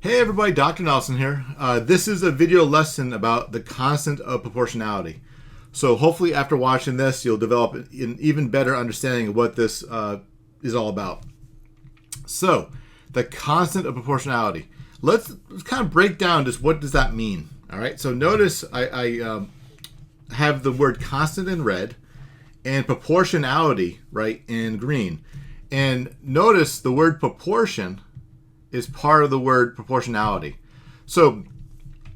Hey everybody, Dr. Nelson here. This is a video lesson about the constant of proportionality. So hopefully after watching this, you'll develop an even better understanding of what this is all about. So, the constant of proportionality. Let's kind of break down just what does that mean. All right, so notice I have the word constant in red and proportionality, right, in green. And notice the word proportion is part of the word proportionality. So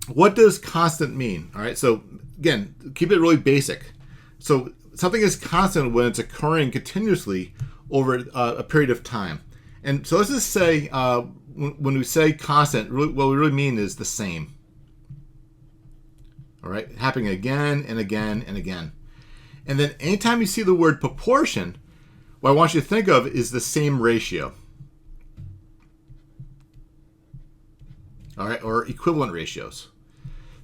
what does constant mean? All right, so again, keep it really basic. So something is constant when it's occurring continuously over a period of time. And so let's just say when we say constant, really, what we really mean is the same. All right, happening again and again and again. And then anytime you see the word proportion, what I want you to think of is the same ratio. All right, or equivalent ratios.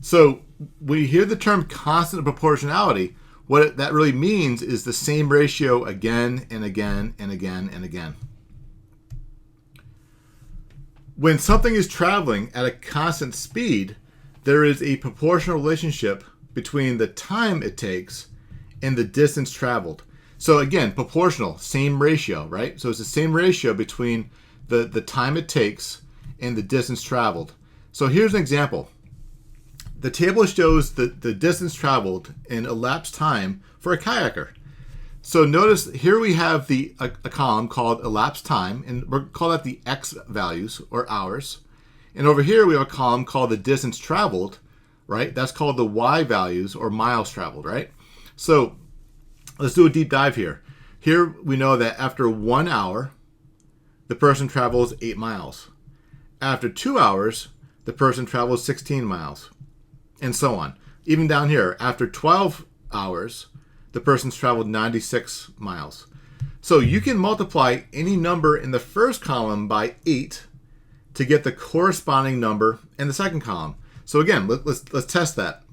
So when you hear the term constant of proportionality, what that really means is the same ratio again and again and again and again. When something is traveling at a constant speed, there is a proportional relationship between the time it takes and the distance traveled. So again, proportional, same ratio, right? So it's the same ratio between the time it takes and the distance traveled. So here's an example. The table shows the distance traveled in elapsed time for a kayaker. So notice here we have a column called elapsed time, and we'll call that the X values or hours. And over here we have a column called the distance traveled, right? That's called the Y values or miles traveled, right? So let's do a deep dive here. Here we know that after 1 hour, the person travels 8 miles. After 2 hours, the person travels 16 miles, and so on. Even down here, after 12 hours, the person's traveled 96 miles. So you can multiply any number in the first column by 8 to get the corresponding number in the second column. So again, let's test that.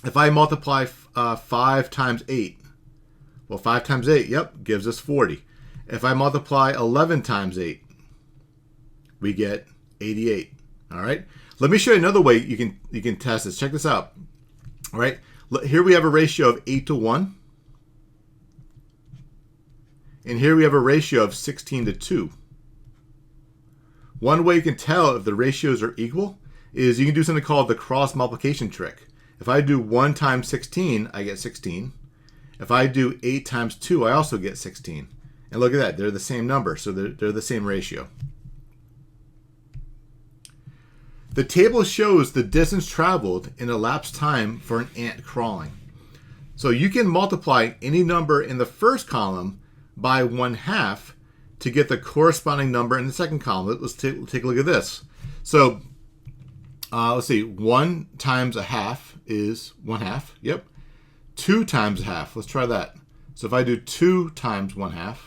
If I multiply 5 times 8, well, 5 times 8, yep, gives us 40. If I multiply 11 times 8, we get 88. All right. Let me show you another way you can test this. Check this out. All right. Here we have a ratio of 8 to 1. And here we have a ratio of 16 to 2. One way you can tell if the ratios are equal is you can do something called the cross multiplication trick. If I do 1 times 16, I get 16. If I do 8 times 2, I also get 16. And look at that. They're the same number, so they're the same ratio. The table shows the distance traveled in elapsed time for an ant crawling. So you can multiply any number in the first column by 1/2 to get the corresponding number in the second column. Let's take a look at this. So let's see, 1 times 1/2 is 1/2. Yep. 2 times 1/2. Let's try that. So if I do 2 times 1/2,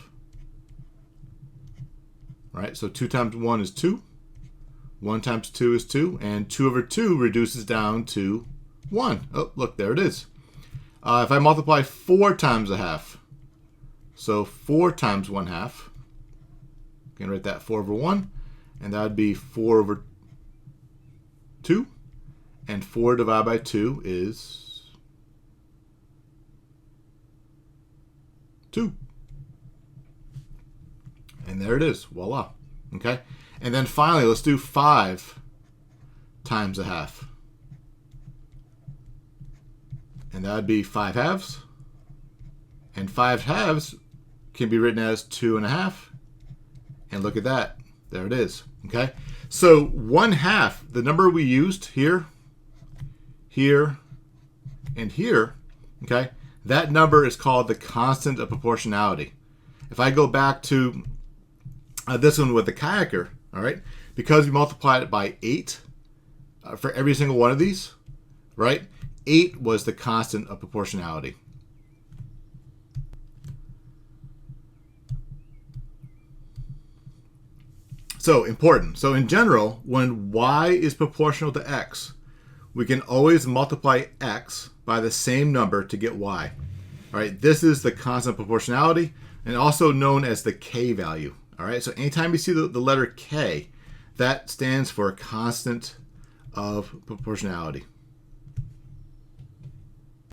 right? So 2 times 1 is 2. 1 times 2 is 2, and 2 over 2 reduces down to 1. Oh, look, there it is. If I multiply 4 times 1/2, so 4 times 1/2, you can write that 4 over 1, and that would be 4 over 2, and 4 divided by 2 is 2. And there it is, voila, okay? And then finally, let's do 5 times 1/2. And that would be 5 halves. And 5 halves can be written as 2 1/2. And look at that. There it is. Okay? So 1/2, the number we used here, here, and here, okay, that number is called the constant of proportionality. If I go back to this one with the kayaker, all right, because we multiplied it by 8 for every single one of these, right? 8 was the constant of proportionality. So important. So in general, when y is proportional to x, we can always multiply x by the same number to get y. All right, this is the constant of proportionality, and also known as the k value. All right, so anytime you see the letter k, that stands for a constant of proportionality.